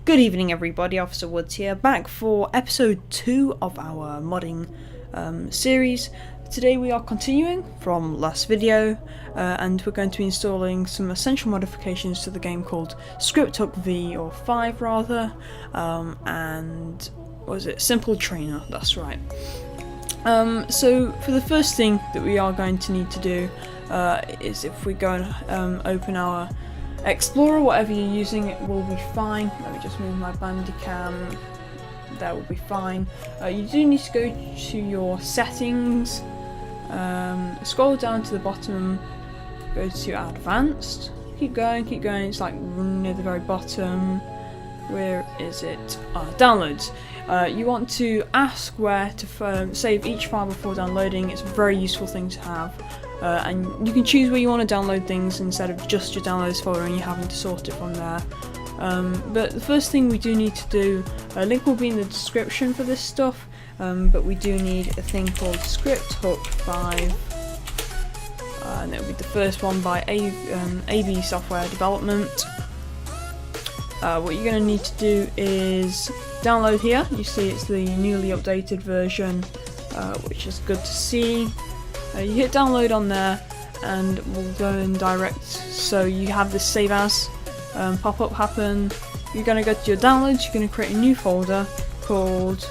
Good evening everybody, Officer Woods here, back for episode 2 of our modding series. Today we are continuing from last video and we're going to be installing some essential modifications to the game called Scripthook V, or 5 rather, and what was it? Simple Trainer, that's right. So for the first thing that we are going to need to do is if we go and open our Explorer, whatever you're using, it will be fine. Let me just move my Bandicam. That will be fine. You do need to go to your settings, scroll down to the bottom, go to advanced, keep going, it's like near the very bottom. Where is it? Downloads. You want to ask where to save each file before downloading. It's a very useful thing to have. And you can choose where you want to download things instead of just your downloads folder and you having to sort it from there. But the first thing we do need to do, a link will be in the description for this stuff, but we do need a thing called Scripthook 5, and it will be the first one by AB Software Development. What you're going to need to do is download here. You see it's the newly updated version, which is good to see. You hit download on there and we'll go in direct, so you have this save as pop-up happen. You're going to go to your downloads, you're going to create a new folder called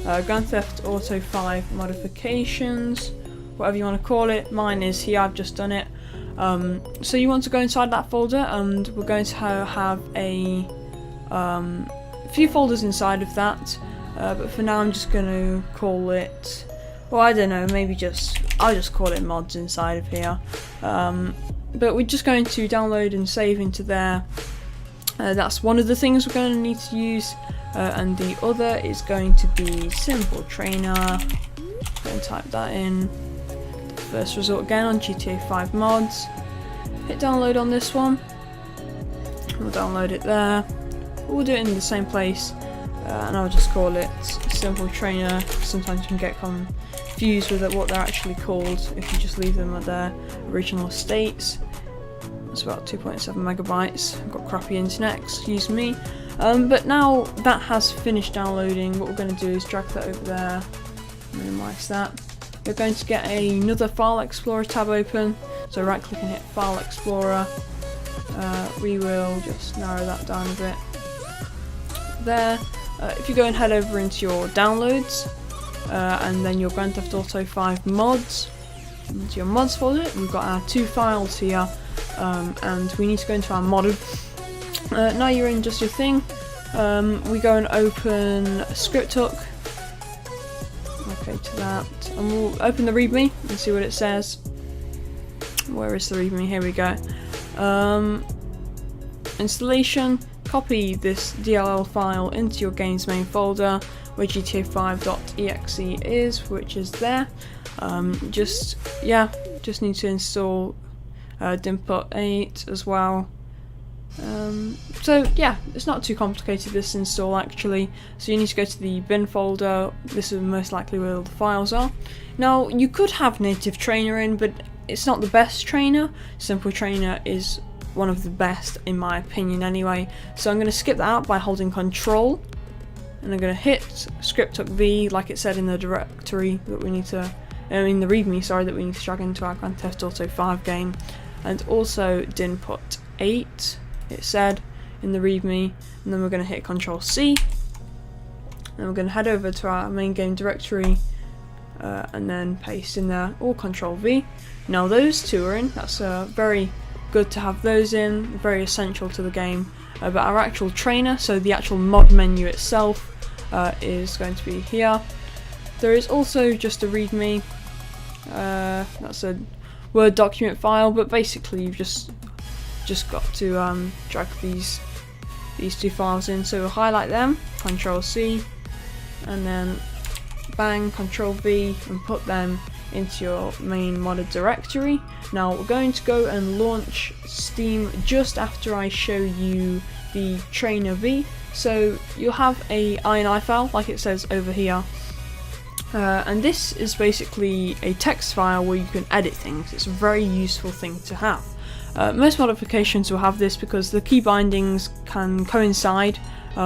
Grand Theft Auto 5 Modifications, whatever you want to call it. Mine is here, I've just done it. So you want to go inside that folder and we're going to have a few folders inside of that, but for now I'm just going to call it, well, I don't know, I'll just call it mods inside of here. But we're just going to download and save into there. That's one of the things we're going to need to use, and the other is going to be Simple Trainer. Go and type that in. First result again on GTA 5 mods. Hit download on this one. We'll download it there. We'll do it in the same place, and I'll just call it Simple Trainer. Sometimes you can get confused with what they're actually called if you just leave them at their original states. It's about 2.7 megabytes. I've got crappy internet, excuse me. But now that has finished downloading, what we're going to do is drag that over there, minimize that. We're going to get another File Explorer tab open, so right click and hit File Explorer. We will just narrow that down a bit. There. If you go and head over into your downloads, and then your Grand Theft Auto 5 mods, into your mods folder, we've got our 2 files here, and we need to go into our modded. Now you're in just your thing, we go and open Scripthook. Okay, to that, and we'll open the README and see what it says. Where is the README? Here we go. Installation. Copy this DLL file into your game's main folder where GTA5.exe is, which is there. Just need to install Dinput 8 as well. So yeah, it's not too complicated, this install actually. So you need to go to the bin folder. This is most likely where all the files are. Now you could have native trainer in, but it's not the best trainer. Simple Trainer is one of the best in my opinion anyway, so I'm going to skip that out by holding Control, and I'm going to hit Scripthook V like it said in the directory that we need to, in the README, sorry, that we need to drag into our Grand Theft Auto 5 game, and also Dinput 8 it said in the README, and then we're going to hit Control C, and we're going to head over to our main game directory, and then paste in there, or Control V. Now those two are in, that's very good to have those in, very essential to the game. But our actual trainer, so the actual mod menu itself, is going to be here. There is also just a README, that's a Word document file, but basically you've just got to drag these 2 files in. So we'll highlight them, Control C, and then bang, Control V, and put them into your main modded directory. Now we're going to go and launch Steam just after I show you the Trainer V. So you'll have a INI file like it says over here, And this is basically a text file where you can edit things. It's a very useful thing to have. Most modifications will have this because the key bindings can coincide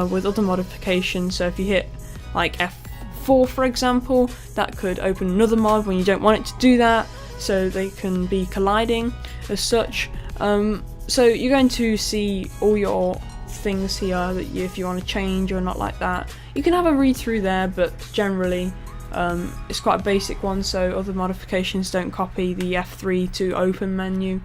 with other modifications. So if you hit like F4 for example, that could open another mod when you don't want it to do that, so they can be colliding as such. So you're going to see all your things here that if you want to change or not like that. You can have a read through there, but generally it's quite a basic one, so other modifications don't copy the F3 to open menu.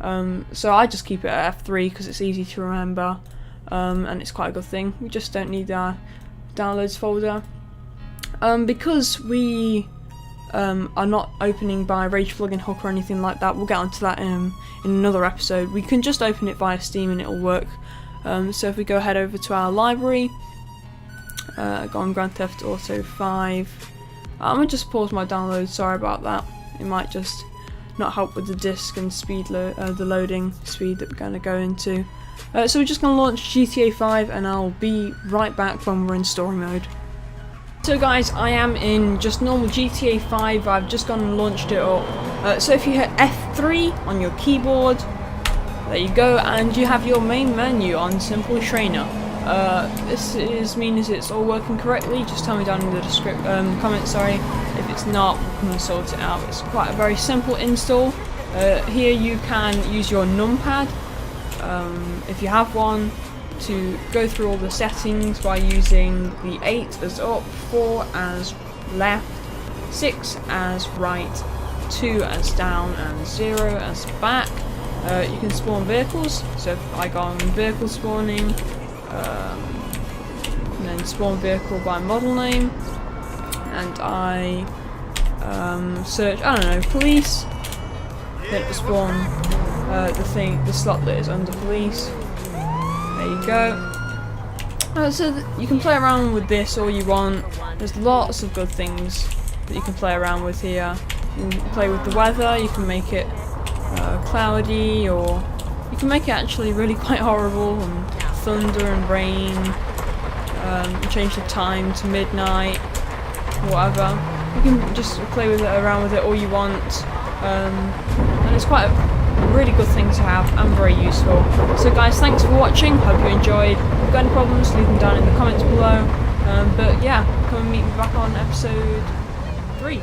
So I just keep it at F3 because it's easy to remember, and it's quite a good thing. We just don't need our downloads folder. Because we are not opening by Rage plugin hook or anything like that, we'll get onto that in another episode. We can just open it via Steam and it'll work. So if we go ahead over to our library, go on Grand Theft Auto 5. I'm going to just pause my download, sorry about that. It might just not help with the disk and speed the loading speed that we're going to go into. So we're just going to launch GTA 5 and I'll be right back when we're in story mode. So guys, I am in just normal GTA 5, I've just gone and launched it up. So if you hit F3 on your keyboard, there you go, and you have your main menu on Simple Trainer. This means it's all working correctly. Just tell me down in the comments, sorry, if it's not, we're going to sort it out. It's quite a very simple install. Here you can use your numpad, if you have one, to go through all the settings by using the 8 as up, 4 as left, 6 as right, 2 as down, and 0 as back. You can spawn vehicles, so if I go on vehicle spawning, and then spawn vehicle by model name, and I search, I don't know, police, then it will spawn the slot that is under police. There you go. So you can play around with this all you want. There's lots of good things that you can play around with here. You can play with the weather, you can make it cloudy, or you can make it actually really quite horrible, and thunder and rain, change the time to midnight, whatever. You can just play with it, around with it all you want, and it's quite a really good thing to have and very useful. So guys, thanks for watching, hope you enjoyed. If you've got any problems, leave them down in the comments below, but yeah, come and meet me back on episode 3.